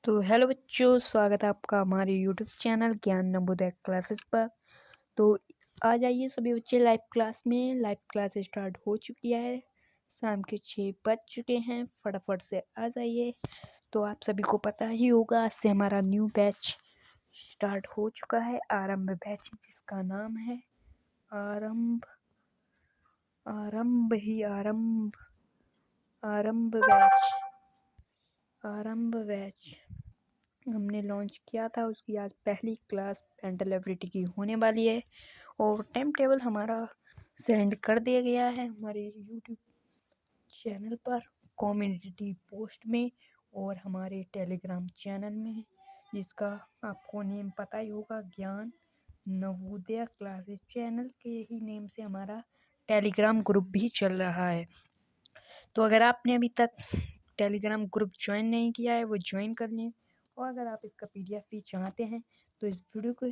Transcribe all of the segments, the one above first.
तो हेलो बच्चों, स्वागत है आपका हमारे यूट्यूब चैनल ज्ञान नवोदय क्लासेस पर। तो आ जाइए सभी बच्चे लाइव क्लास में। लाइव क्लास स्टार्ट हो चुकी है, शाम के 6 बज चुके हैं। फटाफट से आ जाइए। तो आप सभी को पता ही होगा, आज से हमारा न्यू बैच स्टार्ट हो चुका है, आरंभ बैच, जिसका नाम है आरंभ आरंभ ही आरंभ आरंभ बैच। आरंभ बैच हमने लॉन्च किया था, उसकी आज पहली क्लास मेंटल एबिलिटी की होने वाली है और टाइम टेबल हमारा सेंड कर दिया गया है हमारे यूट्यूब चैनल पर, कम्युनिटी पोस्ट में और हमारे टेलीग्राम चैनल में, जिसका आपको नेम पता ही होगा, ज्ञान नवोदय क्लासेस चैनल के ही नेम से हमारा टेलीग्राम ग्रुप भी चल रहा है। तो अगर आपने अभी तक टेलीग्राम ग्रुप ज्वाइन नहीं किया है, वो ज्वाइन कर लें। और अगर आप इसका पीडीएफ भी चाहते हैं तो इस वीडियो के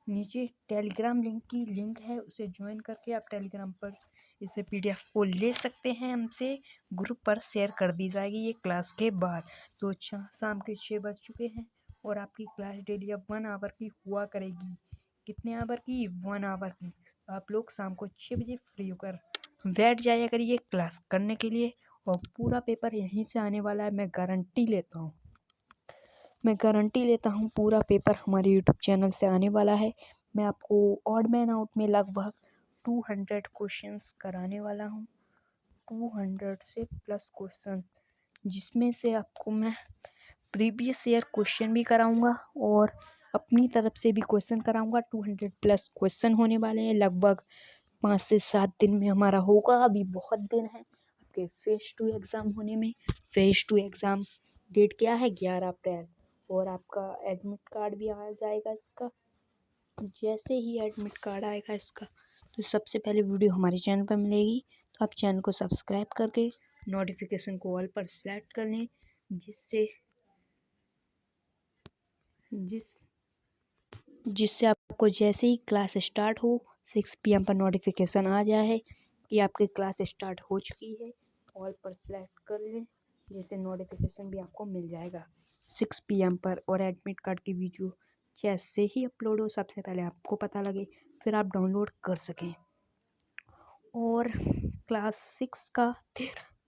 नीचे टेलीग्राम लिंक की लिंक है, उसे ज्वाइन करके आप टेलीग्राम पर इसे पीडीएफ को ले सकते हैं। हमसे ग्रुप पर शेयर कर दी जाएगी ये क्लास के बाद। तो शाम के 6 बज चुके हैं और आपकी क्लास डेली अब 1 आवर की हुआ करेगी। कितने आवर की? 1 आवर की। तो आप लोग शाम को 6 बजे फ्री होकर बैठ जाया करिए क्लास करने के लिए। और पूरा पेपर यहीं से आने वाला है, मैं गारंटी लेता हूँ पूरा पेपर हमारे यूट्यूब चैनल से आने वाला है। मैं आपको ऑड मैन आउट में लगभग 200 क्वेश्चंस कराने वाला हूँ, 200 से प्लस क्वेश्चन, जिसमें से आपको मैं प्रीवियस ईयर क्वेश्चन भी कराऊंगा और अपनी तरफ से भी क्वेश्चन कराऊंगा। 200 प्लस क्वेश्चन होने वाले हैं। लगभग 5 से 7 दिन में हमारा होगा। अभी बहुत दिन है आपके फेज 2 एग्ज़ाम होने में। फेज 2 एग्ज़ाम डेट क्या है? 11 अप्रैल। और आपका एडमिट कार्ड भी आ जाएगा इसका। जैसे ही एडमिट कार्ड आएगा इसका, तो सबसे पहले वीडियो हमारे चैनल पर मिलेगी। तो आप चैनल को सब्सक्राइब करके नोटिफिकेशन को ऑल पर सेलेक्ट कर लें, जिससे आपको जैसे ही क्लास स्टार्ट हो 6 PM पर नोटिफिकेशन आ जाए कि आपकी क्लास स्टार्ट हो चुकी है। ऑल पर सेलेक्ट कर लें, जिससे नोटिफिकेशन भी आपको मिल जाएगा 6 PM पर। और एडमिट कार्ड की वीडियो जैसे ही अपलोड हो, सबसे पहले आपको पता लगे, फिर आप डाउनलोड कर सकें। और क्लास 6 का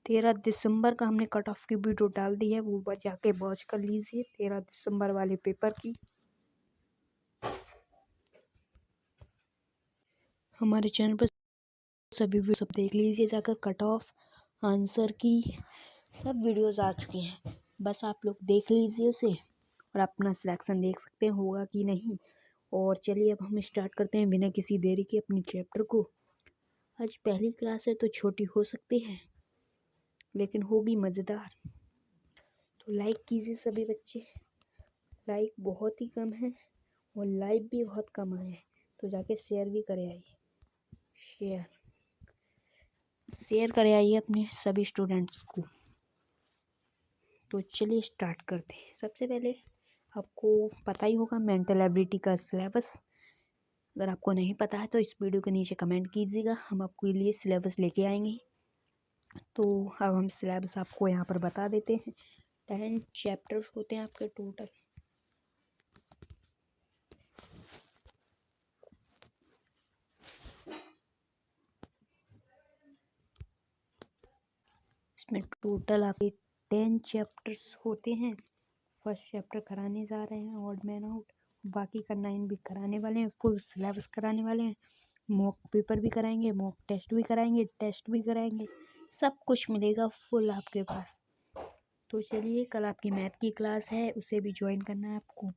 13 दिसंबर का हमने कट ऑफ की वीडियो डाल दी है, वो जाके वॉच कर लीजिए 13 दिसंबर वाले पेपर की। हमारे चैनल पर सभी वीडियो सब देख लीजिए जाकर। कट ऑफ, आंसर की सब वीडियोस आ चुकी हैं, बस आप लोग देख लीजिए उसे और अपना सिलेक्शन देख सकते हैं होगा कि नहीं। और चलिए अब हम स्टार्ट करते हैं बिना किसी देरी के अपनी चैप्टर को। आज पहली क्लास है तो छोटी हो सकती है, लेकिन होगी मज़ेदार। तो लाइक कीजिए सभी बच्चे। लाइक बहुत ही कम है और लाइक भी बहुत कम आए हैं, तो जाके शेयर भी करे आइए। शेयर करे आइए अपने सभी स्टूडेंट्स को। तो चलिए स्टार्ट करते हैं। सबसे पहले आपको पता ही होगा मेंटल एबिलिटी का सिलेबस। अगर आपको नहीं पता है तो इस वीडियो के नीचे कमेंट कीजिएगा, हम आपके लिए सिलेबस लेके आएंगे। तो अब हम सिलेबस आपको यहाँ पर बता देते हैं। 10 चैप्टर्स होते हैं आपके टोटल। इसमें टोटल आपके 10 चैप्टर्स होते हैं। फर्स्ट चैप्टर कराने जा रहे हैं ऑड मैन आउट, बाकी का 9 भी कराने वाले हैं। फुल सिलेबस कराने वाले हैं। मॉक पेपर भी कराएंगे, मॉक टेस्ट भी कराएंगे, टेस्ट भी कराएंगे, सब कुछ मिलेगा फुल आपके पास। तो चलिए, कल आपकी मैथ की क्लास है, उसे भी ज्वाइन करना है आपको।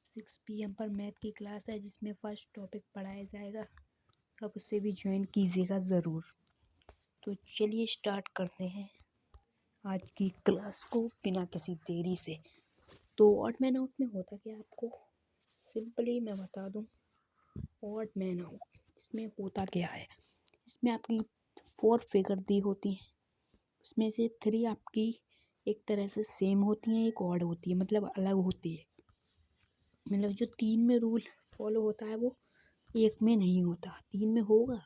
6 PM पर मैथ की क्लास है, जिसमें फर्स्ट टॉपिक पढ़ाया जाएगा। आप उसे भी ज्वाइन कीजिएगा ज़रूर। तो चलिए स्टार्ट करते हैं आज की क्लास को बिना किसी देरी से। तो ऑड मैन आउट में होता क्या, आपको सिंपली मैं बता दूं। ऑड मैन आउट इसमें होता क्या है, इसमें आपकी 4 फिगर दी होती हैं, उसमें से 3 आपकी एक तरह से सेम होती हैं, एक ऑड होती है, मतलब अलग होती है। मतलब जो 3 में रूल फॉलो होता है वो 1 में नहीं होता। 3 में होगा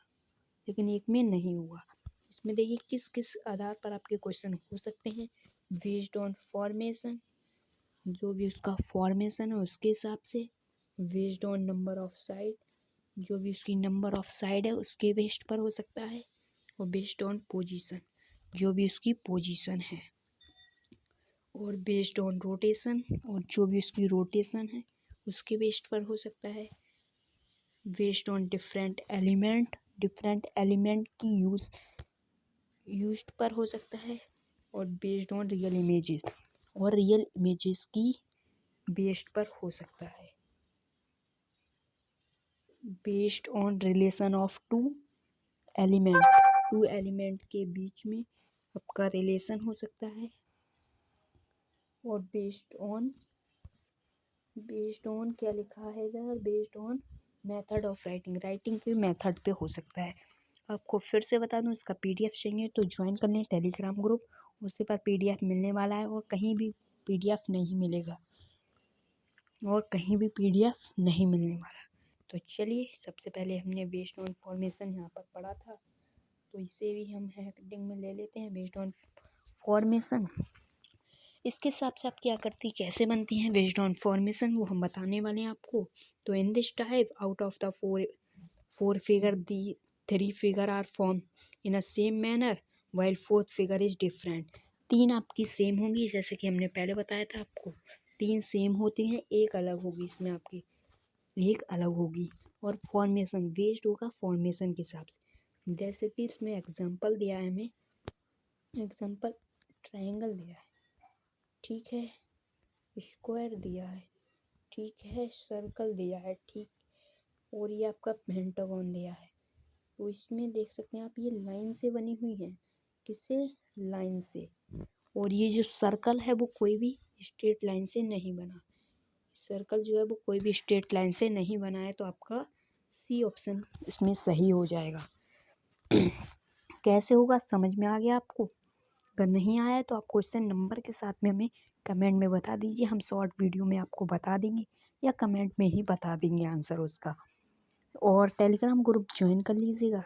लेकिन 1 में नहीं होगा। इसमें देखिए किस किस आधार पर आपके क्वेश्चन हो सकते हैं। बेस्ड ऑन फॉर्मेशन, जो भी उसका फॉर्मेशन है उसके हिसाब से, based on number of side, जो भी उसकी नंबर ऑफ साइड है उसके बेस्ड पर हो सकता है, और बेस्ड ऑन पोजीशन, जो भी उसकी पोजीशन है, और बेस्ड ऑन रोटेशन, और जो भी उसकी रोटेशन है उसके बेस्ड पर हो सकता है, बेस्ड ऑन डिफरेंट एलिमेंट की यूज्ड पर हो सकता है, और बेस्ड ऑन रियल इमेजेस, और रियल इमेजेस की बेस्ड पर हो सकता है, based on relation of two element के बीच में आपका रिलेशन हो सकता है, और बेस्ड ऑन क्या लिखा है इधर, based on method of writing के मेथड पे हो सकता है। आपको फिर से बता दूं, इसका पीडीएफ चाहिए तो ज्वाइन कर लें टेलीग्राम ग्रुप, उससे पर पीडीएफ मिलने वाला है, और कहीं भी पीडीएफ नहीं मिलेगा, तो चलिए, सबसे पहले हमने बेस्ड ऑन फॉर्मेशन यहाँ पर पढ़ा था, तो इसे भी हम हेडिंग में ले लेते हैं, बेस्ड ऑन फॉर्मेशन। इसके हिसाब से आप क्या करती, कैसे बनती हैं बेस्ड ऑन फॉर्मेशन, वो हम बताने वाले हैं आपको। तो in this type, out of the four figure, the 3 figure are form in a same manner while 4th figure is different. 3 आपकी सेम होंगी, जैसे कि हमने पहले बताया था आपको, 3 सेम होती हैं, एक अलग होगी, इसमें आपकी एक अलग होगी, और फॉर्मेशन बेस्ड होगा फॉर्मेशन के हिसाब से। जैसे कि इसमें एग्जांपल दिया है, हमें एग्जांपल ट्रायंगल दिया है, ठीक है, स्क्वायर दिया है, ठीक है, सर्कल दिया है, ठीक, और ये आपका पेंटागन दिया है। तो इसमें देख सकते हैं आप, ये लाइन से बनी हुई है, किससे, लाइन से, और ये जो सर्कल है वो कोई भी स्ट्रेट लाइन से नहीं बना, सर्कल जो है वो कोई भी स्ट्रेट लाइन से नहीं बना है, तो आपका सी ऑप्शन इसमें सही हो जाएगा। कैसे होगा, समझ में आ गया आपको? अगर नहीं आया है तो आप क्वेश्चन नंबर के साथ में हमें कमेंट में बता दीजिए, हम शॉर्ट वीडियो में आपको बता देंगे, या कमेंट में ही बता देंगे आंसर उसका। और टेलीग्राम ग्रुप ज्वाइन कर लीजिएगा,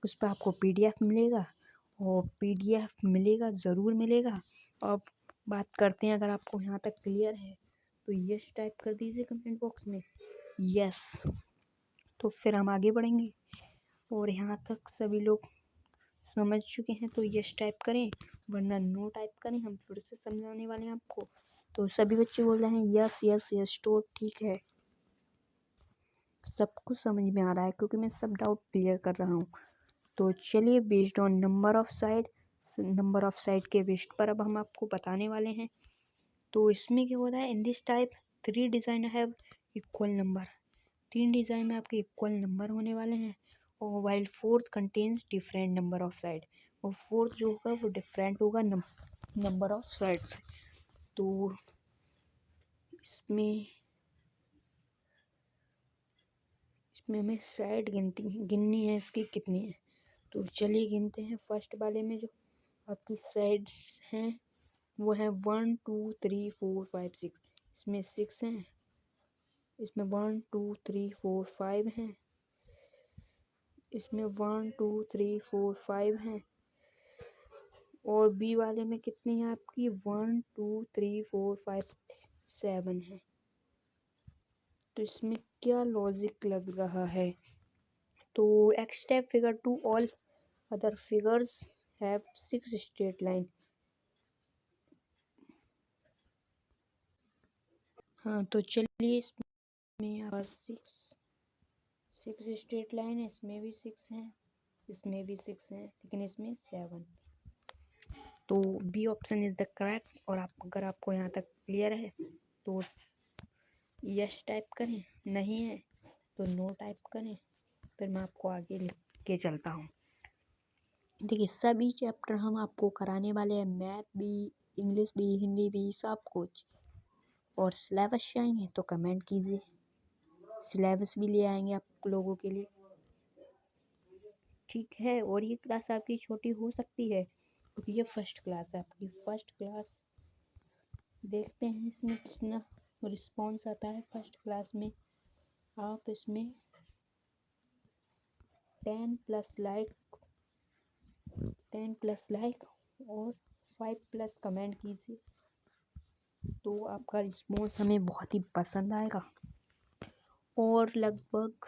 उस पर आपको पीडीएफ मिलेगा, और पीडीएफ मिलेगा, ज़रूर मिलेगा। अब बात करते हैं, अगर आपको यहाँ तक क्लियर है तो यस टाइप कर दीजिए कमेंट बॉक्स में, यस, तो फिर हम आगे बढ़ेंगे। और यहाँ तक सभी लोग समझ चुके हैं तो यस टाइप करें, वरना नो टाइप करें, हम फिर से समझाने वाले हैं आपको। तो सभी बच्चे बोल रहे हैं यस यस यस, तो ठीक है, सब कुछ समझ में आ रहा है, क्योंकि मैं सब डाउट क्लियर कर रहा हूँ। तो चलिए, based on number of side के बेस्ड पर अब हम आपको बताने वाले हैं। तो इसमें क्या होता है, in this type 3 design have equal number, 3 design में आपके इक्वल नंबर होने वाले हैं, और while 4th contains different number of side, और 4th जो होगा वो डिफरेंट होगा नंबर ऑफ साइड से। तो इसमें हमें साइड गिननी है, इसकी कितनी है, तो चलिए गिनते हैं। फर्स्ट वाले में जो आपकी साइड्स हैं वो है 1 2 3 4 5 6, इसमें 6 हैं, इसमें 1 2 3 4 5 हैं, इसमें 1 2 3 4 5 हैं, और बी वाले में कितनी है आपकी, 1 2 3 4 5 7 है। तो इसमें क्या लॉजिक लग रहा है, तो X type figure to all other figures have 6 straight line. हाँ, तो चलिए, इसमें आपका 6 स्ट्रेट लाइन है, इसमें भी 6 हैं, इसमें भी 6 हैं, लेकिन इसमें 7। तो B option is the correct. और अगर आपको यहाँ तक क्लियर है तो यस टाइप करें, नहीं है तो नो टाइप करें, फिर मैं आपको आगे लिख के चलता हूँ। देखिए, सभी चैप्टर हम आपको कराने वाले हैं, मैथ भी, इंग्लिश भी, हिंदी भी, सब कुछ। और सिलेबस चाहिए तो कमेंट कीजिए, सिलेबस भी ले आएंगे आप लोगों के लिए, ठीक है। और ये क्लास आपकी छोटी हो सकती है, क्योंकि ये फर्स्ट क्लास है आपकी, फर्स्ट क्लास। देखते हैं इसमें कितना रिस्पॉन्स आता है फर्स्ट क्लास में। आप इसमें 10+ लाइक और 5+ कमेंट कीजिए, तो आपका रिस्पॉन्स हमें बहुत ही पसंद आएगा और लगभग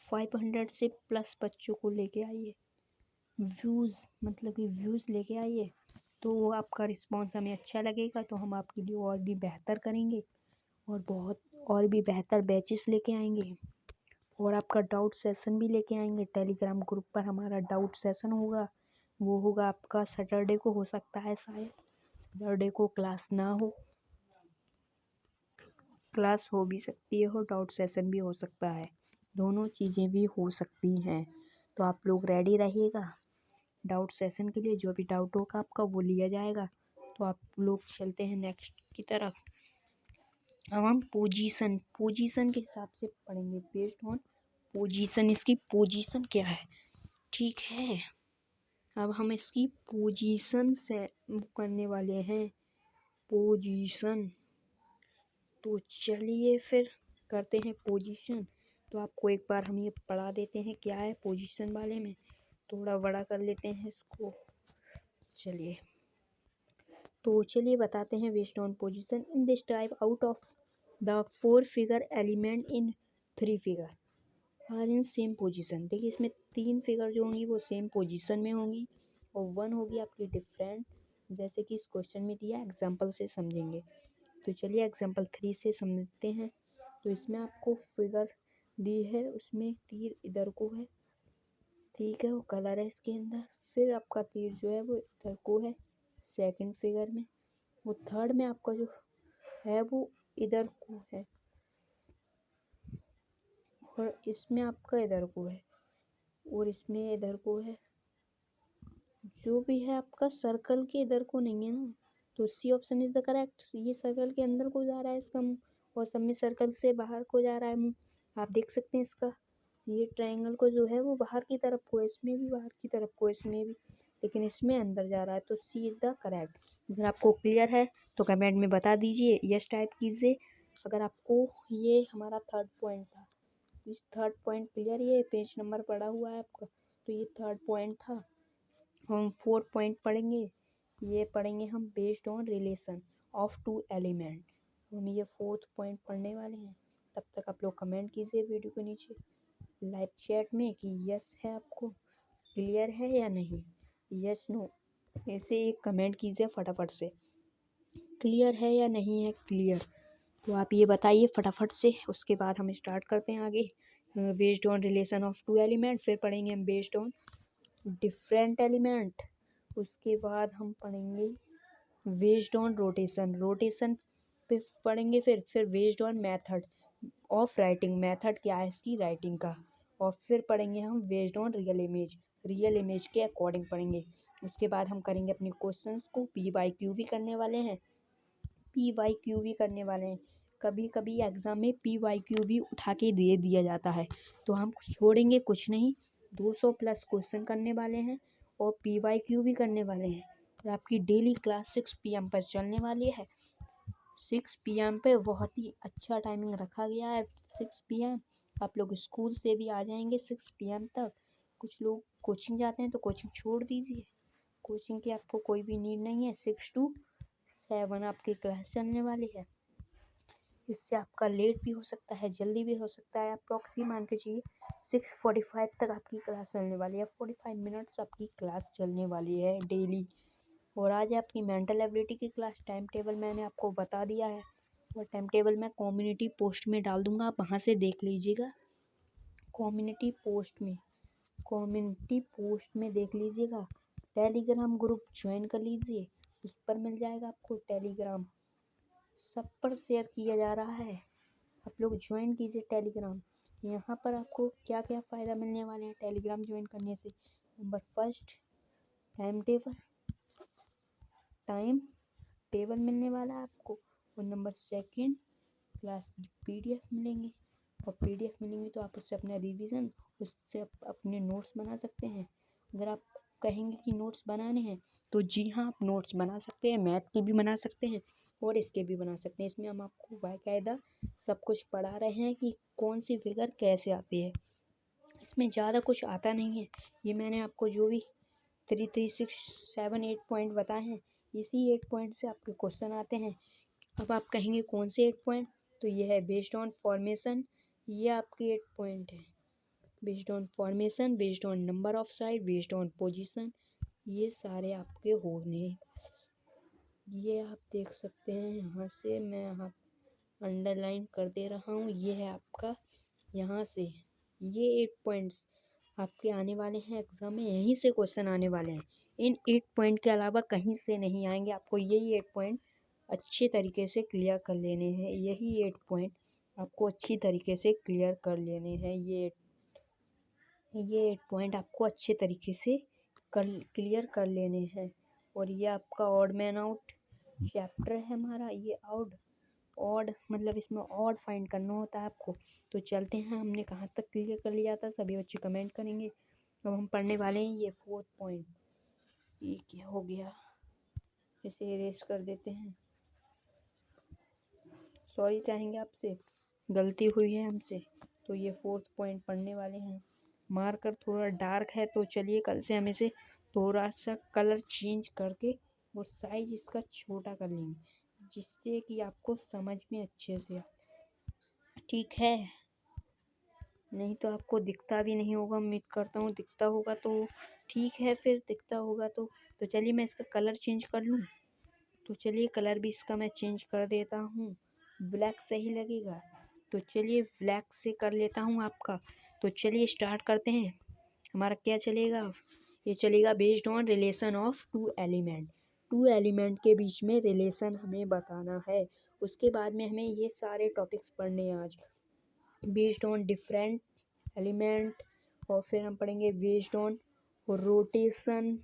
500 से प्लस बच्चों को लेके आइए, व्यूज़ लेके आइए, तो आपका रिस्पॉन्स हमें अच्छा लगेगा, तो हम आपके लिए और भी बेहतर करेंगे और भी बेहतर बैचेस लेके आएंगे और आपका डाउट सेशन भी लेके आएंगे। टेलीग्राम ग्रुप पर हमारा डाउट सेशन होगा, वो होगा आपका सैटरडे को, हो सकता है शायद सैटरडे को क्लास ना हो, क्लास हो भी सकती है और डाउट सेशन भी हो सकता है, दोनों चीज़ें भी हो सकती हैं। तो आप लोग रेडी रहिएगा डाउट सेशन के लिए, जो भी डाउट होगा आपका वो लिया जाएगा। तो आप लोग चलते हैं नेक्स्ट की तरफ। अब हम पोजीशन के हिसाब से पढ़ेंगे, बेस्ड ऑन पोजीशन, इसकी पोजीशन क्या है, ठीक है। अब हम इसकी पोजीशन से करने वाले हैं, पोजीशन। तो चलिए फिर करते हैं पोजीशन। तो आपको एक बार हम ये पढ़ा देते हैं क्या है पोजीशन वाले में, थोड़ा बड़ा कर लेते हैं इसको। चलिए बताते हैं। Based on position in this type out of the 4 figure element in 3 figure are in same position. देखिए इसमें 3 फिगर जो होंगी वो सेम पोजीशन में होंगी और 1 होगी आपकी डिफरेंट, जैसे कि इस क्वेश्चन में दिया, एग्जाम्पल से समझेंगे। तो चलिए एग्जाम्पल 3 से समझते हैं। तो इसमें आपको फिगर दी है, उसमें तीर इधर को है, ठीक है, वो कलर है इसके अंदर। फिर आपका तीर जो है वो इधर को है सेकंड फिगर में, वो थर्ड में आपका जो है वो इधर को है और इसमें आपका इधर को है और इसमें इधर को है। जो भी है आपका सर्कल के इधर को नहीं है ना, तो C option is the correct. ये सर्कल के अंदर को जा रहा है इसका मुंह और सब में सर्कल से बाहर को जा रहा है मुंह। आप देख सकते हैं इसका ये ट्रायंगल को जो है वो बाहर की तरफ को है, इसमें भी बाहर की तरफ को, इसमें भी, लेकिन इसमें अंदर जा रहा है, तो सी इज़ द करेक्ट। अगर आपको क्लियर है तो कमेंट में बता दीजिए, यस टाइप कीजिए। अगर आपको ये हमारा थर्ड पॉइंट था, इस थर्ड पॉइंट क्लियर, ये पेज नंबर पड़ा हुआ है आपका, तो ये थर्ड पॉइंट था। हम 4 पॉइंट पढ़ेंगे, ये पढ़ेंगे हम based on relation of 2 element. हम ये 4th पॉइंट पढ़ने वाले हैं। तब तक आप लोग कमेंट कीजिए वीडियो के नीचे लाइव चैट में कि यस है, आपको क्लियर है या नहीं, यस नो, ऐसे एक कमेंट कीजिए फटाफट से, क्लियर है या नहीं है क्लियर। तो आप ये बताइए फटाफट से, उसके बाद हम स्टार्ट करते हैं आगे। Based on relation of 2 element, फिर पढ़ेंगे हम बेस्ड ऑन डिफरेंट एलिमेंट, उसके बाद हम पढ़ेंगे बेस्ड ऑन रोटेशन पे पढ़ेंगे, फिर based on method of writing, method क्या है इसकी राइटिंग का, और फिर पढ़ेंगे हम बेस्ड ऑन रियल इमेज के अकॉर्डिंग पढ़ेंगे। उसके बाद हम करेंगे अपने क्वेश्चंस को PYQ भी करने वाले हैं, कभी कभी एग्ज़ाम में PYQ भी उठा के दे दिया जाता है, तो हम छोड़ेंगे कुछ नहीं, 200 प्लस क्वेश्चन करने वाले हैं और PYQ भी करने वाले हैं। और आपकी डेली क्लास 6 PM पर चलने वाली है। 6 PM पे बहुत ही अच्छा टाइमिंग रखा गया है। 6 PM आप लोग स्कूल से भी आ जाएंगे 6 PM तक। कुछ लोग कोचिंग जाते हैं तो कोचिंग छोड़ दीजिए, कोचिंग की आपको कोई भी नीड नहीं है। 6 to 7 आपकी क्लास चलने वाली है। इससे आपका लेट भी हो सकता है, जल्दी भी हो सकता है। अप्रॉक्सी मान के चलिए 6:45 तक आपकी क्लास चलने वाली है, 45 मिनट्स आपकी क्लास चलने वाली है डेली। और आज है आपकी मेंटल एबिलिटी की क्लास। टाइम टेबल मैंने आपको बता दिया है और टाइम टेबल मैं कम्युनिटी पोस्ट में डाल दूँगा, आप वहाँ से देख लीजिएगा। कम्युनिटी पोस्ट में देख लीजिएगा। टेलीग्राम ग्रुप ज्वाइन कर लीजिए, उस पर मिल जाएगा आपको टेलीग्राम, सब पर शेयर किया जा रहा है। आप लोग ज्वाइन कीजिए टेलीग्राम। यहाँ पर आपको क्या क्या फ़ायदा मिलने वाले हैं टेलीग्राम ज्वाइन करने से। नंबर फर्स्ट, टाइम टेबल मिलने वाला है आपको, और नंबर सेकंड, क्लास की PDF मिलेंगे, और PDF मिलेंगी तो आप उससे अपना रिवीजन, उससे अपने नोट्स बना सकते हैं। अगर आप कहेंगे कि नोट्स बनाने हैं तो जी हाँ, आप नोट्स बना सकते हैं, मैथ के भी बना सकते हैं और इसके भी बना सकते हैं। इसमें हम आपको बाकायदा सब कुछ पढ़ा रहे हैं कि कौन सी फिगर कैसे आती है। इसमें ज़्यादा कुछ आता नहीं है, ये मैंने आपको जो भी 3, 3, 6, 7, 8 पॉइंट बताए हैं, इसी 8 पॉइंट से आपके क्वेश्चन आते हैं अब आप कहेंगे कौन से 8 पॉइंट, तो ये है बेस्ड ऑन फॉर्मेशन, ये आपके 8 पॉइंट है। Based on formation, based on number of side, based on position, ये सारे आपके होने। ये आप देख सकते हैं, यहाँ से मैं यहाँ अंडरलाइन कर दे रहा हूँ। ये है आपका, यहाँ से ये 8 पॉइंट्स आपके आने वाले हैं एग्ज़ाम में, यहीं से क्वेश्चन आने वाले हैं। इन 8 पॉइंट के अलावा कहीं से नहीं आएंगे, आपको यही 8 पॉइंट अच्छे तरीके से क्लियर कर लेने हैं। यही 8 पॉइंट आपको अच्छी तरीके से क्लियर कर लेने हैं। ये 8 पॉइंट आपको अच्छे तरीके से क्लियर कर लेने हैं। और ये आपका ऑड मैन आउट चैप्टर है हमारा। ये ऑड मतलब इसमें ऑड फाइंड करना होता है आपको। तो चलते हैं, हमने कहाँ तक क्लियर कर लिया था, सभी बच्चे कमेंट करेंगे। अब हम पढ़ने वाले हैं ये 4th पॉइंट। ये क्या हो गया, इसे इरेज कर देते हैं। सॉरी चाहेंगे आपसे, गलती हुई है हमसे। तो ये 4th पॉइंट पढ़ने वाले हैं। मार्कर थोड़ा डार्क है, तो चलिए कल से हम इसे थोड़ा सा कलर चेंज करके और साइज इसका छोटा कर लेंगे, जिससे कि आपको समझ में अच्छे से आए। ठीक है, नहीं तो आपको दिखता भी नहीं होगा। उम्मीद करता हूँ दिखता होगा तो ठीक है, फिर दिखता होगा तो चलिए मैं इसका कलर चेंज कर लूँ। तो चलिए कलर भी इसका मैं चेंज कर देता हूँ। ब्लैक सही लगेगा, तो चलिए ब्लैक से कर लेता हूँ आपका। तो चलिए स्टार्ट करते हैं। हमारा क्या चलेगा, ये चलेगा based on relation of two element. Two element के बीच में रिलेशन हमें बताना है। उसके बाद में हमें ये सारे टॉपिक्स पढ़ने हैं आज, बेस्ड ऑन डिफरेंट एलिमेंट। और फिर हम पढ़ेंगे बेस्ड ऑन रोटेशन।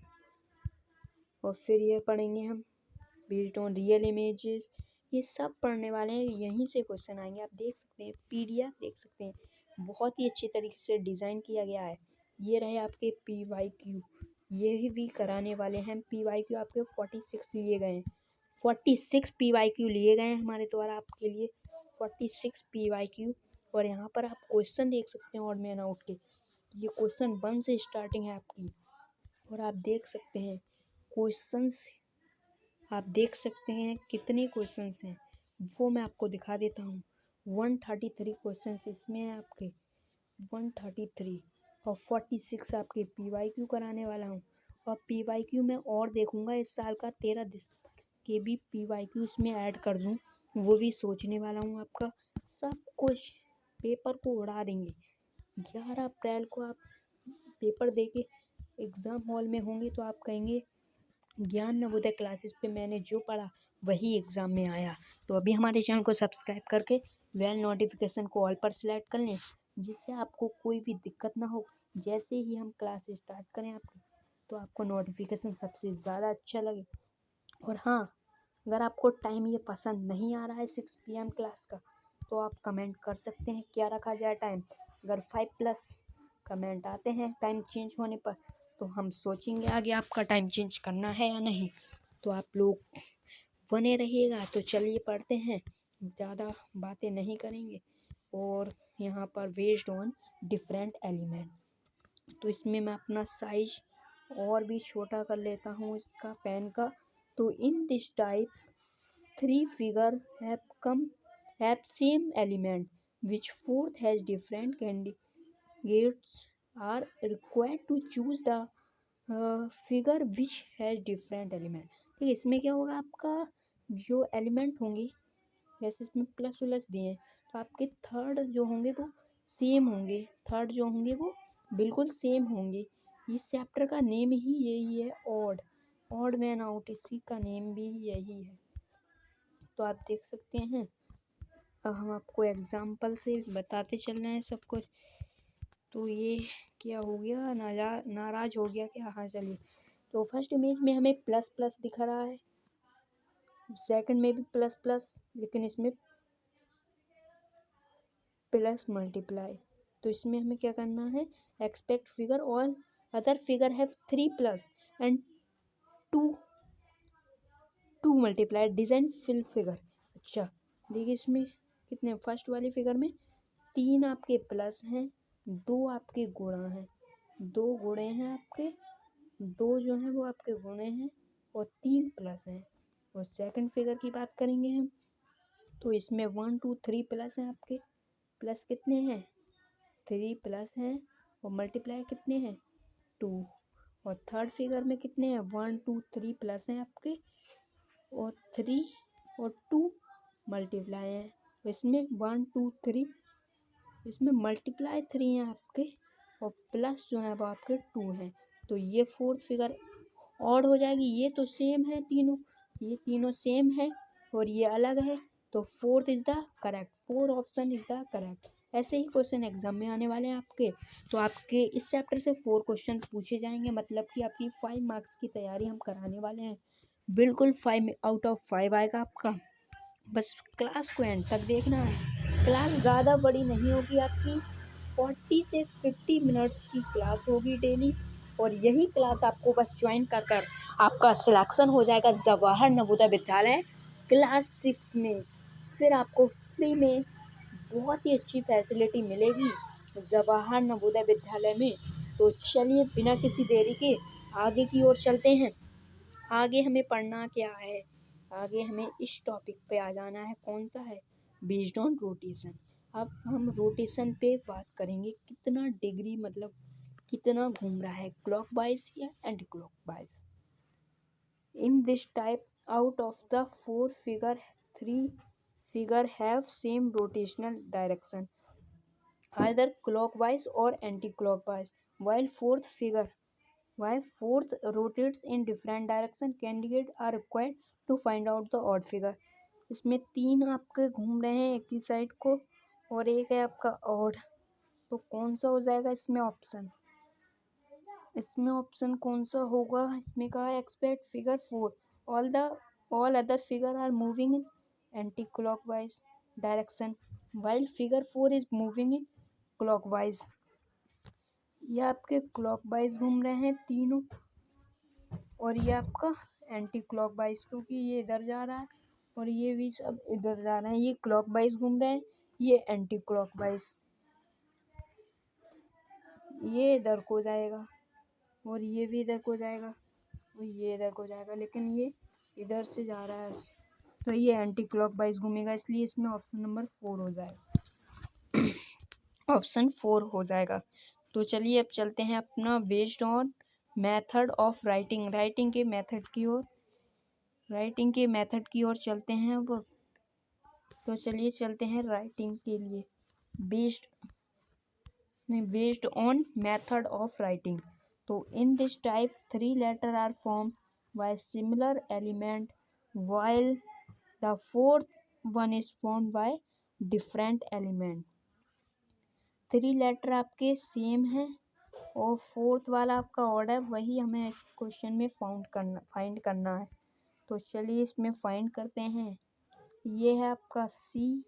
और फिर ये पढ़ेंगे हम बेस्ड ऑन रियल इमेजेस। ये सब पढ़ने वाले हैं, यहीं से क्वेश्चन आएंगे। आप देख सकते हैं PDF देख सकते हैं, बहुत ही अच्छे तरीके से डिज़ाइन किया गया है। ये रहे आपके PYQ, ये भी कराने वाले हैं। PYQ आपके 46 लिए गए हैं, 46 PYQ लिए गए हैं हमारे द्वारा आपके लिए, 46 PYQ। और यहाँ पर आप क्वेश्चन देख सकते हैं ऑड मैन आउट के। ये क्वेश्चन 1 से स्टार्टिंग है आपकी। और आप देख सकते हैं क्वेश्चंस, आप देख सकते हैं कितने क्वेश्चंस हैं, वो मैं आपको दिखा देता हूँ। 133 क्वेश्चंस इसमें हैं आपके, 133। और 46 आपके PYQ कराने वाला हूँ। और PYQ में और देखूँगा इस साल का 13 दिसंबर के भी PYQ इसमें ऐड कर दूँ, वो भी सोचने वाला हूँ। आपका सब कुछ पेपर को उड़ा देंगे। 11 अप्रैल को आप पेपर दे के एग्ज़ाम हॉल में होंगे तो आप कहेंगे ज्ञान नवोदय क्लासेस पे मैंने जो पढ़ा वही एग्ज़ाम में आया। तो अभी हमारे चैनल को सब्सक्राइब करके बेल नोटिफिकेशन को ऑल पर सेलेक्ट कर लें, जिससे आपको कोई भी दिक्कत ना हो। जैसे ही हम क्लास स्टार्ट करें आपकी, तो आपको नोटिफिकेशन सबसे ज़्यादा अच्छा लगे। और हाँ, अगर आपको टाइम ये पसंद नहीं आ रहा है 6 PM क्लास का, तो आप कमेंट कर सकते हैं क्या रखा जाए टाइम। अगर 5+ कमेंट आते हैं टाइम चेंज होने पर, तो हम सोचेंगे आगे आपका टाइम चेंज करना है या नहीं। तो आप लोग बने रहिएगा। तो चलिए पढ़ते हैं, ज़्यादा बातें नहीं करेंगे। और यहाँ पर बेस्ड ऑन डिफरेंट एलिमेंट, तो इसमें मैं अपना साइज और भी छोटा कर लेता हूँ इसका पेन का। तो in this type 3 figure have same element which fourth has different candidates are required to choose the figure which has different element। ठीक, इसमें क्या होगा, आपका जो एलिमेंट होंगे, जैसे इसमें प्लस उलस दिए हैं, तो आपके थर्ड जो होंगे वो सेम होंगे, थर्ड जो होंगे वो बिल्कुल सेम होंगे। इस चैप्टर का नेम ही यही है, ऑड मैन आउट, इसी का नेम भी यही है। तो आप देख सकते हैं, अब हम आपको एग्जाम्पल से बताते चल रहे हैं सब कुछ। तो ये क्या हो गया, नाराज हो गया क्या? हाँ चलिए। तो फर्स्ट इमेज में हमें प्लस प्लस दिख रहा है, सेकंड में भी प्लस प्लस, लेकिन इसमें प्लस मल्टीप्लाई। तो इसमें हमें क्या करना है, एक्सपेक्ट फिगर और other figure have 3+ and 2 multiply design fill figure. अच्छा देखिए, इसमें कितने, फर्स्ट वाली फिगर में 3 आपके प्लस हैं, 2 आपके गुणा हैं, 2 गुणे हैं आपके, 2 जो हैं वो आपके गुणे हैं, और 3 प्लस हैं। और सेकंड फिगर की बात करेंगे हम, तो इसमें 1 2 3 प्लस हैं आपके, प्लस कितने हैं 3 प्लस हैं, और मल्टीप्लाई कितने हैं 2, और थर्ड फिगर में कितने हैं 1 2 3 प्लस हैं आपके, और 3 और 2 मल्टीप्लाई हैं। तो इसमें 1 2 3, इसमें मल्टीप्लाई 3 हैं आपके, और प्लस जो है वो आपके 2 हैं। तो ये फोर्थ फिगर ऑड हो जाएगी। ये तो सेम है तीनों, ये तीनों सेम है और ये अलग है, तो fourth is the correct, 4 option is the correct. ऐसे ही क्वेश्चन एग्जाम में आने वाले हैं आपके। तो आपके इस चैप्टर से 4 क्वेश्चन पूछे जाएंगे, मतलब कि आपकी 5 मार्क्स की तैयारी हम कराने वाले हैं। बिल्कुल 5 आउट ऑफ 5 आएगा आपका। बस क्लास को एंड तक देखना है। क्लास ज़्यादा बड़ी नहीं होगी आपकी, 40 से 50 मिनट्स की क्लास होगी डेली, और यही क्लास आपको बस ज्वाइन कर कर आपका सिलेक्शन हो जाएगा जवाहर नवोदय विद्यालय क्लास 6 में। फिर आपको फ्री में बहुत ही अच्छी फैसिलिटी मिलेगी जवाहर नवोदय विद्यालय में। तो चलिए बिना किसी देरी के आगे की ओर चलते हैं। आगे हमें पढ़ना क्या है, आगे हमें इस टॉपिक पे आ जाना है। कौन सा है, बेस्ड ऑन रोटेशन। अब हम रोटेशन पे बात करेंगे, कितना डिग्री मतलब कितना घूम रहा है, क्लॉकवाइज या anti clockwise. In this type out of the 4 figure 3 figure have same rotational direction either clockwise or anti-clockwise, while fourth rotates in different direction. Candidates are required to find out the odd figure. इसमें 3 आपके घूम रहे हैं एक ही side को, और एक है आपका ऑड। तो कौन सा हो जाएगा इसमें ऑप्शन, इसमें ऑप्शन कौन सा होगा, इसमें कहा है expect figure 4 all other figure are moving in anti clockwise direction while figure 4 is moving in clockwise. ये आपके क्लॉकवाइज घूम रहे हैं तीनों, और ये आपका एंटी क्लॉकवाइज, क्योंकि ये इधर जा रहा है और ये भी सब इधर जा रहे हैं। ये क्लॉकवाइज घूम रहे हैं, ये एंटी क्लॉकवाइज, ये इधर को जाएगा और ये भी इधर को जाएगा और ये इधर को जाएगा, लेकिन ये इधर से जा रहा है, तो ये एंटी क्लॉकवाइज घूमेगा, इसलिए इसमें ऑप्शन नंबर 4 हो जाएगा, ऑप्शन 4 हो जाएगा। तो चलिए अब चलते हैं अपना based on method of writing, writing के मेथड की ओर चलते हैं अब। तो चलिए चलते हैं राइटिंग के लिए, based on method of writing. तो in this type 3 letter are form by similar element while the fourth one is formed by different element। 3 letter आपके सेम है और फोर्थ वाला आपका ऑर्डर है, वही हमें इस क्वेश्चन में फाइंड करना है। तो चलिए इसमें फाइंड करते हैं। ये है आपका CTZM।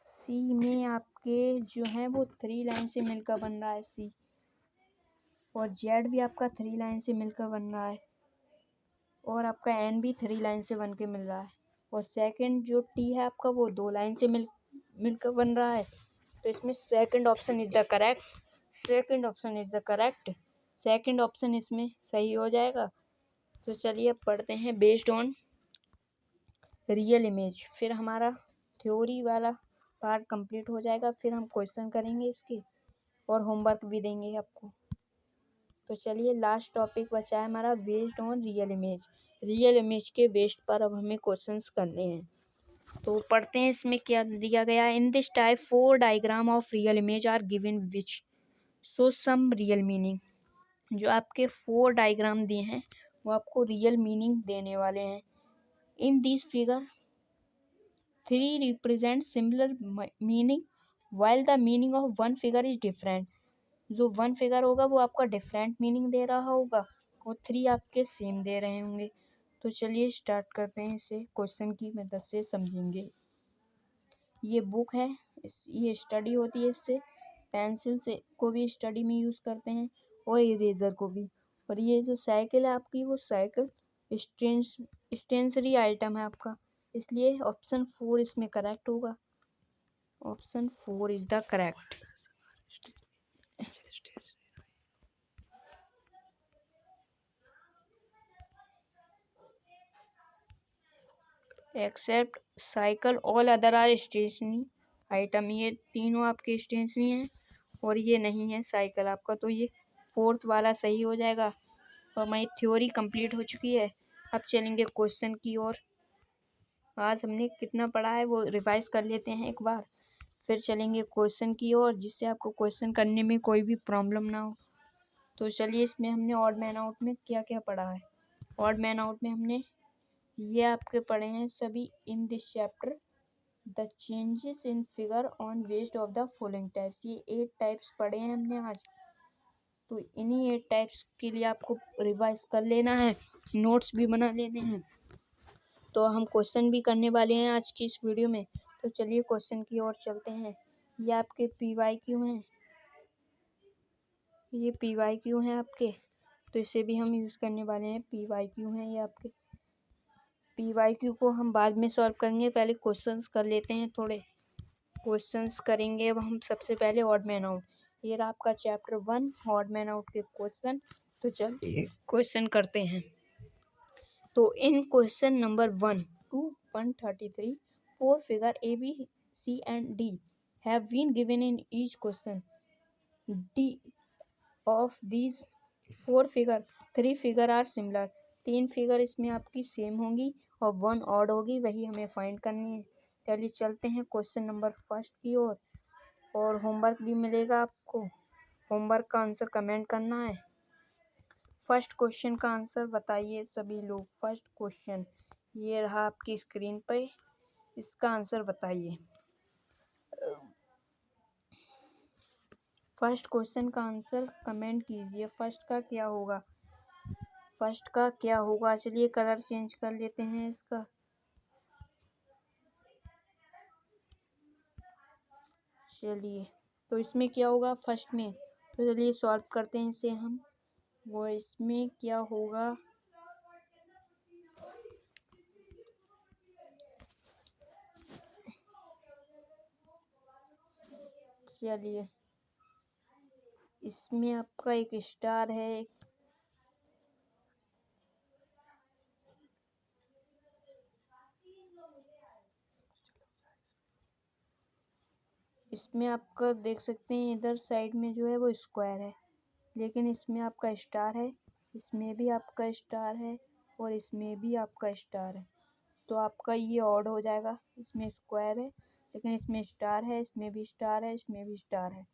सी में आपके जो है वो 3 लाइन से मिलकर बन रहा है सी, और जेड भी आपका 3 लाइन से मिलकर बन रहा है, और आपका एन भी 3 लाइन से बन के मिल रहा है, और सेकंड जो टी है आपका वो 2 लाइन से मिलकर बन रहा है। तो इसमें second option is the correct, second option is the correct, second option इसमें सही हो जाएगा। तो चलिए अब पढ़ते हैं बेस्ड ऑन रियल इमेज। फिर हमारा थ्योरी वाला पार्ट कंप्लीट हो जाएगा, फिर हम क्वेश्चन करेंगे इसके और होमवर्क भी देंगे आपको। तो चलिए लास्ट टॉपिक बचा है हमारा based on real image. Real image के बेस्ड पर अब हमें क्वेश्चंस करने हैं। तो पढ़ते हैं इसमें क्या दिया गया है। In this type 4 diagram of real image are given which show some real meaning. जो आपके 4 डायग्राम दिए हैं वो आपको रियल मीनिंग देने वाले हैं। In this figure 3 represent similar meaning while the meaning of one figure is different. जो 1 फिगर होगा वो आपका डिफरेंट मीनिंग दे रहा होगा और 3 आपके सेम दे रहे होंगे। तो चलिए स्टार्ट करते हैं, इसे क्वेश्चन की मदद से समझेंगे। ये बुक है, ये स्टडी होती है, इससे पेंसिल से को भी स्टडी में यूज़ करते हैं और इरेजर को भी। और ये जो साइकिल है आपकी वो साइकिल स्टेशनरी आइटम है आपका, इसलिए ऑप्शन 4 इसमें करेक्ट होगा। Option 4 is the correct. Except cycle all other are stationery item, ये तीनों आपके स्टेशनरी हैं और ये नहीं है साइकिल आपका, तो ये फोर्थ वाला सही हो जाएगा। और हमारी थ्योरी कंप्लीट हो चुकी है। अब चलेंगे क्वेश्चन की ओर। आज हमने कितना पढ़ा है वो रिवाइज कर लेते हैं एक बार, फिर चलेंगे क्वेश्चन की ओर, जिससे आपको क्वेश्चन करने में कोई भी प्रॉब्लम ना हो। तो चलिए, इसमें हमने ऑड मैन आउट में क्या क्या पढ़ा है। ऑड मैन आउट में हमने ये आपके पढ़े हैं सभी in this chapter the changes in figure on waste of the following types. ये 8 टाइप्स पढ़े हैं हमने आज। तो इन्हीं 8 टाइप्स के लिए आपको रिवाइज कर लेना है, नोट्स भी बना लेने हैं। तो हम क्वेश्चन भी करने वाले हैं आज की इस वीडियो में। तो चलिए क्वेश्चन की ओर चलते हैं। ये आपके PYQ हैं, ये PYQ हैं आपके, तो इसे भी हम यूज़ करने वाले हैं। PYQ हैं ये आपके। PYQ को हम बाद में सॉल्व करेंगे, पहले क्वेश्चंस कर लेते हैं थोड़े। क्वेश्चंस करेंगे अब हम सबसे पहले ऑड मैन आउट। ये रहा आपका चैप्टर 1 ऑड मैन आउट के क्वेश्चन। तो चलिए क्वेश्चन करते हैं। तो इन question number 1 to 133 4 figure A, B, C and D have been given in each question. D of these 4 figure 3 figure are similar. 3 figure इसमें आपकी सेम होंगी और 1 ऑड होगी, वही हमें फाइंड करनी है। चलिए चलते हैं क्वेश्चन नंबर फर्स्ट की ओर, और होमवर्क भी मिलेगा आपको। होमवर्क का आंसर कमेंट करना है। फर्स्ट क्वेश्चन का आंसर बताइए सभी लोग। फर्स्ट क्वेश्चन ये रहा आपकी स्क्रीन पे, इसका आंसर बताइए। फर्स्ट क्वेश्चन का आंसर कमेंट कीजिए। फर्स्ट का क्या होगा, फर्स्ट का क्या होगा। चलिए कलर चेंज कर लेते हैं इसका। चलिए तो इसमें क्या होगा फर्स्ट में, तो चलिए सॉल्व करते हैं इसे हम। वो इसमें क्या होगा, चलिए इसमें आपका एक स्टार है, इसमें आपका देख सकते हैं इधर साइड में जो है वो स्क्वायर है, लेकिन इसमें आपका स्टार है, इसमें भी आपका स्टार है और इसमें भी आपका स्टार है। तो आपका ये ऑड हो जाएगा। इसमें स्क्वायर है लेकिन इसमें स्टार है, इसमें भी स्टार है, इसमें भी स्टार है,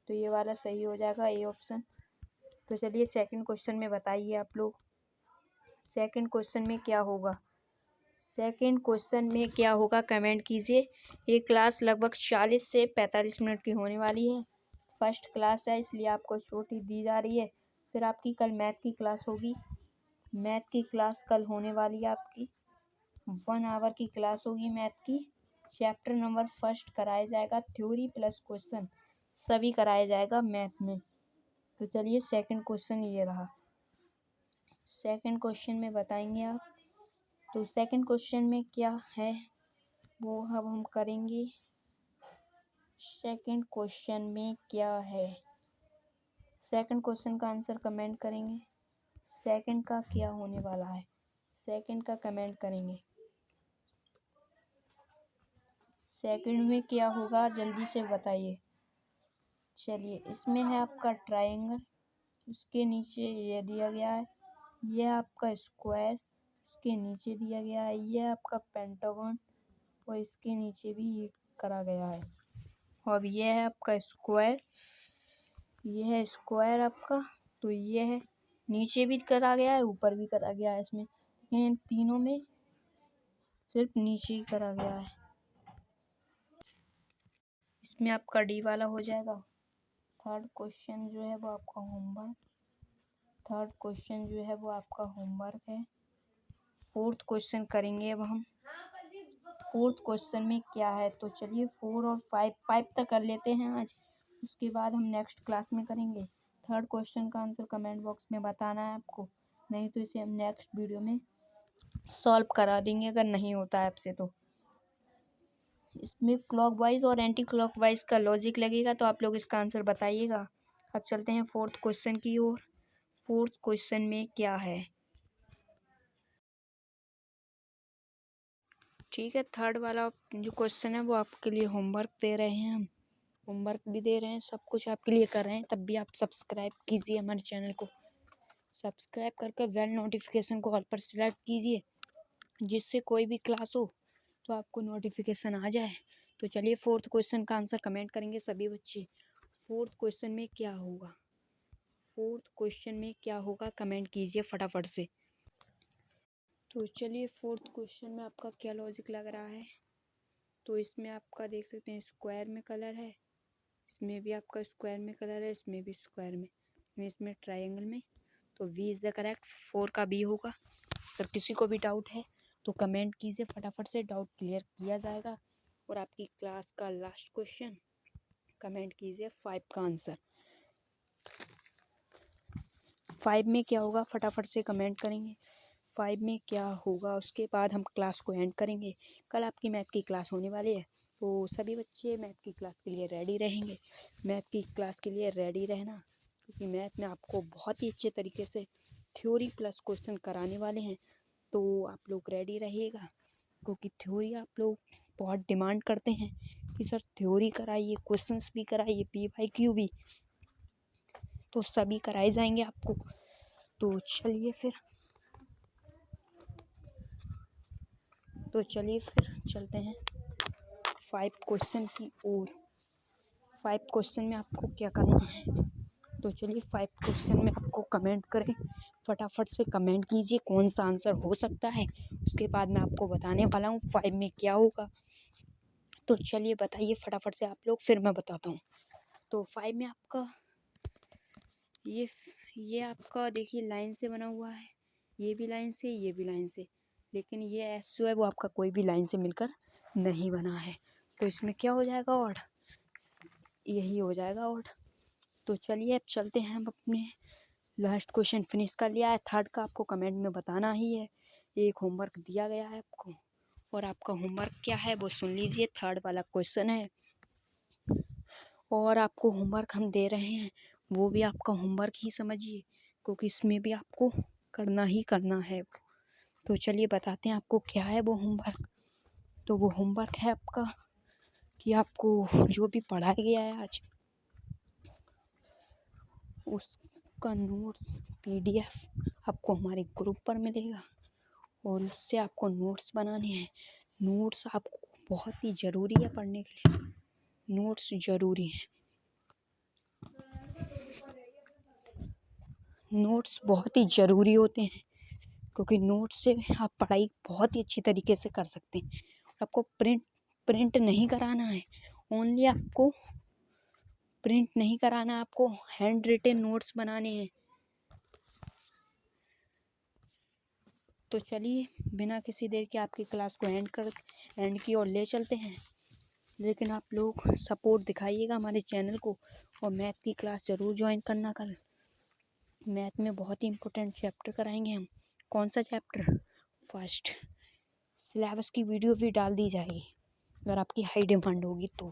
तो ये वाला सही हो जाएगा, ए ऑप्शन। तो चलिए सेकंड क्वेश्चन में बताइए आप लोग, सेकंड क्वेश्चन में क्या होगा। सेकंड क्वेश्चन में क्या होगा कमेंट कीजिए। ये क्लास लगभग 40 से 45 मिनट की होने वाली है। फर्स्ट क्लास है इसलिए आपको छोटी दी जा रही है। फिर आपकी कल मैथ की क्लास होगी, मैथ की क्लास कल होने वाली है आपकी। 1 आवर की क्लास होगी मैथ की। चैप्टर नंबर फर्स्ट कराया जाएगा, थ्योरी प्लस क्वेश्चन सभी कराया जाएगा मैथ में। तो चलिए सेकंड क्वेश्चन ये रहा। सेकंड क्वेश्चन में बताएंगे आप। तो सेकंड क्वेश्चन में क्या है वो अब हम करेंगे। सेकंड क्वेश्चन में क्या है, सेकंड क्वेश्चन का आंसर कमेंट करेंगे। सेकंड का क्या होने वाला है, सेकंड का कमेंट करेंगे। सेकंड में क्या होगा जल्दी से बताइए। चलिए इसमें है आपका ट्रायंगल, उसके नीचे ये दिया गया है, ये आपका स्क्वायर, उसके नीचे दिया गया है, ये आपका पेंटागन और इसके नीचे भी ये करा गया है। अब ये है आपका स्क्वायर, ये है स्क्वायर आपका, तो ये है नीचे भी करा गया है ऊपर भी करा गया है इसमें, लेकिन इन तीनों में सिर्फ नीचे ही करा गया है। इसमें आपका डी वाला हो जाएगा। थर्ड क्वेश्चन जो है वो आपका होमवर्क, थर्ड क्वेश्चन जो है वो आपका होमवर्क है। फोर्थ क्वेश्चन करेंगे अब हम। फोर्थ क्वेश्चन में क्या है, तो चलिए 4 और 5 तक कर लेते हैं आज, उसके बाद हम नेक्स्ट क्लास में करेंगे। थर्ड क्वेश्चन का आंसर कमेंट बॉक्स में बताना है आपको, नहीं तो इसे हम नेक्स्ट वीडियो में सॉल्व करा देंगे अगर नहीं होता है आपसे तो। इसमें क्लॉकवाइज और एंटी क्लॉकवाइज का लॉजिक लगेगा, तो आप लोग इसका आंसर बताइएगा। अब चलते हैं फोर्थ क्वेश्चन की ओर। फोर्थ क्वेश्चन में क्या है, ठीक है, थर्ड वाला जो क्वेश्चन है वो आपके लिए होमवर्क दे रहे हैं हम। होमवर्क भी दे रहे हैं, सब कुछ आपके लिए कर रहे हैं। तब भी आप सब्सक्राइब कीजिए हमारे चैनल को। सब्सक्राइब करके बेल नोटिफिकेशन को ऑल पर सिलेक्ट कीजिए, जिससे कोई भी क्लास हो तो आपको नोटिफिकेशन आ जाए। तो चलिए फोर्थ क्वेश्चन का आंसर कमेंट करेंगे सभी बच्चे। फोर्थ क्वेश्चन में क्या होगा, फोर्थ क्वेश्चन में क्या होगा कमेंट कीजिए फटाफट से। तो चलिए फोर्थ क्वेश्चन में आपका क्या लॉजिक लग रहा है। तो इसमें आपका देख सकते हैं स्क्वायर में कलर है, इसमें भी आपका स्क्वायर में कलर है, इसमें भी स्क्वायर में, इसमें ट्रायंगल में। तो वी इज़ द करेक्ट, 4 का बी होगा। अगर किसी को भी डाउट है तो कमेंट कीजिए फटाफट से, डाउट क्लियर किया जाएगा। और आपकी क्लास का लास्ट क्वेश्चन कमेंट कीजिए 5 का आंसर। 5 में क्या होगा फटाफट से कमेंट करेंगे। 5 में क्या होगा, उसके बाद हम क्लास को एंड करेंगे। कल आपकी मैथ की क्लास होने वाली है, तो सभी बच्चे मैथ की क्लास के लिए रेडी रहेंगे। मैथ की क्लास के लिए रेडी रहना, क्योंकि मैथ में आपको बहुत ही अच्छे तरीके से थ्योरी प्लस क्वेश्चन कराने वाले हैं। तो आप लोग रेडी रहिएगा, क्योंकि थ्योरी आप लोग बहुत डिमांड करते हैं कि सर थ्योरी कराइए, क्वेश्चंस भी कराइए, PYQ भी, तो सभी कराए जाएंगे आपको। तो चलिए फिर चलते हैं 5 क्वेश्चन की ओर। 5 क्वेश्चन में आपको क्या करना है, तो चलिए 5 क्वेश्चन में आपको कमेंट करें, फटाफट से कमेंट कीजिए कौन सा आंसर हो सकता है। उसके बाद मैं आपको बताने वाला हूँ 5 में क्या होगा। तो चलिए बताइए फटाफट से आप लोग, फिर मैं बताता हूँ। तो 5 में आपका ये आपका देखिए लाइन से बना हुआ है, ये भी लाइन से, ये भी लाइन से, लेकिन ये एस जो है वो आपका कोई भी लाइन से मिलकर नहीं बना है। तो इसमें क्या हो जाएगा, ऑड, यही हो जाएगा ऑड। तो चलिए अब चलते हैं, हम अपने लास्ट क्वेश्चन फिनिश कर लिया है। थर्ड का आपको कमेंट में बताना ही है। एक होमवर्क दिया गया है आपको, और आपका होमवर्क क्या है वो सुन लीजिए। थर्ड वाला क्वेश्चन है, और आपको होमवर्क हम दे रहे हैं वो भी आपका होमवर्क ही समझिए, क्योंकि इसमें भी आपको करना ही करना है। तो चलिए बताते हैं आपको क्या है वो होमवर्क। तो वो होमवर्क है आपका कि आपको जो भी पढ़ाया गया है आज, उसका नोट्स PDF आपको हमारे ग्रुप पर मिलेगा, और उससे आपको नोट्स बनाने हैं। नोट्स आपको बहुत ही ज़रूरी है पढ़ने के लिए, नोट्स ज़रूरी हैं। नोट्स बहुत ही ज़रूरी होते हैं, क्योंकि नोट्स से आप पढ़ाई बहुत ही अच्छी तरीके से कर सकते हैं। आपको प्रिंट नहीं कराना है, ओनली आपको प्रिंट नहीं कराना, आपको हैंड रिटेन नोट्स बनाने हैं। तो चलिए बिना किसी देर के आपकी क्लास को एंड की ओर ले चलते हैं। लेकिन आप लोग सपोर्ट दिखाइएगा हमारे चैनल को, और मैथ की क्लास ज़रूर ज्वाइन करना। कल मैथ में बहुत ही इम्पोर्टेंट चैप्टर कराएंगे हम। कौन सा चैप्टर, फर्स्ट। सिलेबस की वीडियो भी डाल दी जाएगी अगर आपकी हाई डिमांड होगी तो।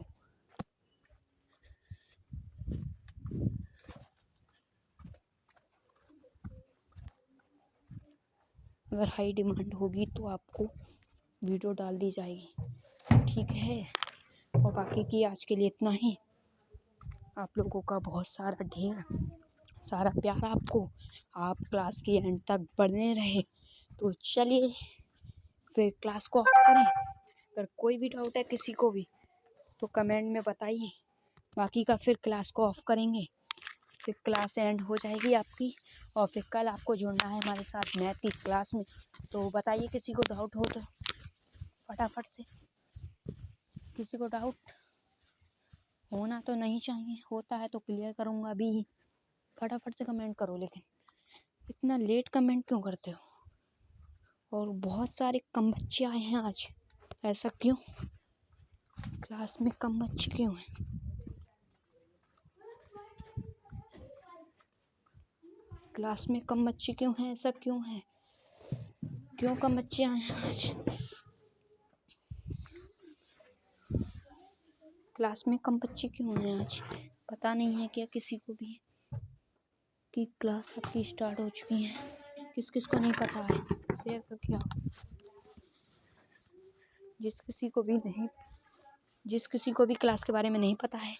अगर हाई डिमांड होगी तो आपको वीडियो डाल दी जाएगी, ठीक है। और बाकी की आज के लिए इतना ही। आप लोगों का बहुत सारा ढेर सारा प्यार आपको, आप क्लास के एंड तक बने रहे। तो चलिए फिर क्लास को ऑफ करें। अगर कोई भी डाउट है किसी को भी तो कमेंट में बताइए, बाकी का फिर क्लास को ऑफ करेंगे, फिर क्लास एंड हो जाएगी आपकी। और फिर कल आपको जुड़ना है हमारे साथ मैथ की क्लास में। तो बताइए किसी को डाउट हो तो फटाफट से। किसी को डाउट होना तो नहीं चाहिए, होता है तो क्लियर करूँगा अभी ही। फटाफट से कमेंट करो, लेकिन इतना लेट कमेंट क्यों करते हो। और बहुत सारे कम बच्चे आए हैं आज, ऐसा क्यों, क्लास में कम बच्चे क्यों हैं। क्लास में कम बच्चे क्यों हैं, ऐसा क्यों है, क्यों कम बच्चे आए हैं आज। क्लास में कम बच्चे क्यों हैं आज, पता नहीं है क्या किसी को भी कि क्लास आपकी स्टार्ट हो चुकी है। किस किस को नहीं पता है शेयर करके आओ, जिस किसी को भी क्लास के बारे में नहीं पता है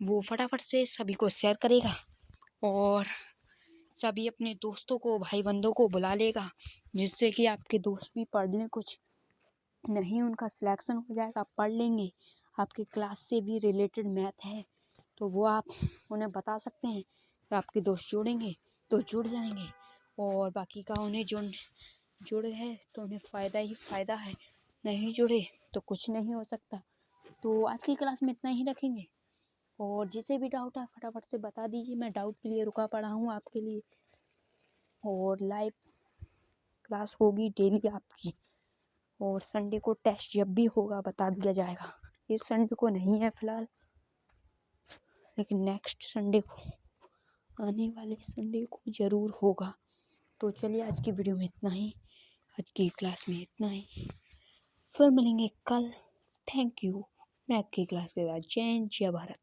वो फटाफट से सभी को शेयर करेगा और सभी अपने दोस्तों को, भाई बंधुओं को बुला लेगा, जिससे कि आपके दोस्त भी पढ़ लें कुछ, नहीं उनका सिलेक्शन हो जाएगा, पढ़ लेंगे। आपके क्लास से भी रिलेटेड मैथ है तो वो आप उन्हें बता सकते हैं, तो आपके दोस्त जुड़ेंगे तो जुड़ जाएंगे, और बाकी का उन्हें जुड़े है तो उन्हें फ़ायदा ही फ़ायदा है, नहीं जुड़े तो कुछ नहीं हो सकता। तो आज की क्लास में इतना ही रखेंगे, और जिसे भी डाउट है फटाफट से बता दीजिए, मैं डाउट के लिए रुका पड़ा हूँ आपके लिए। और लाइव क्लास होगी डेली आपकी, और संडे को टेस्ट जब भी होगा बता दिया जाएगा। इस संडे को नहीं है फ़िलहाल, लेकिन नेक्स्ट संडे को, आने वाले संडे को ज़रूर होगा। तो चलिए आज की वीडियो में इतना ही, आज की क्लास में इतना ही, फिर मिलेंगे कल। Thank you. मैं आपकी क्लास के साथ जय हिंद जय भारत।